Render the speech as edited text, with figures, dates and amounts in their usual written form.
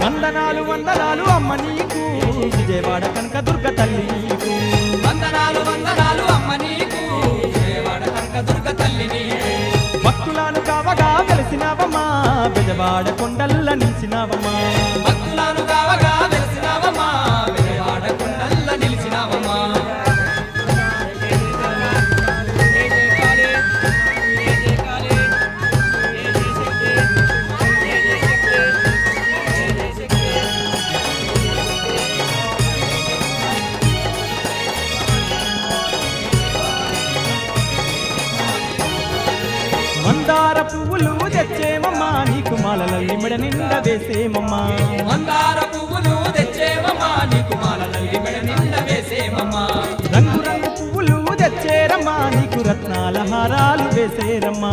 వందనాలు వందనాలు అమ్మ నీకు విజయవాడ కనకదుర్గ తల్లి నీకు వందనాలు వందనాలు అమ్మ నీకు విజయవాడ కనకదుర్గ తల్లి నీకు భక్తులను కావగా వెలిసినావమ్మా బెజవాడ కొండల్ల నిలిచినావమ్మా భక్తులను కావగా వెలిసినావమ్మా విజయవాడ కొండల్ల నిలిచినావమ్మా మందార పువ్వులు తెచ్చేమమ్మా నీకు మాలలల్లి మెడ నిండా వేసేమమ్మా మందార పువ్వులు తెచ్చేమమ్మా నీకు మాలలల్లి మెడ నిండా వేసేమమ్మా రంగు రంగు పువ్వులు తెచ్చేరమ్మా నీకు రత్నాల హారాలు వేసేరమ్మా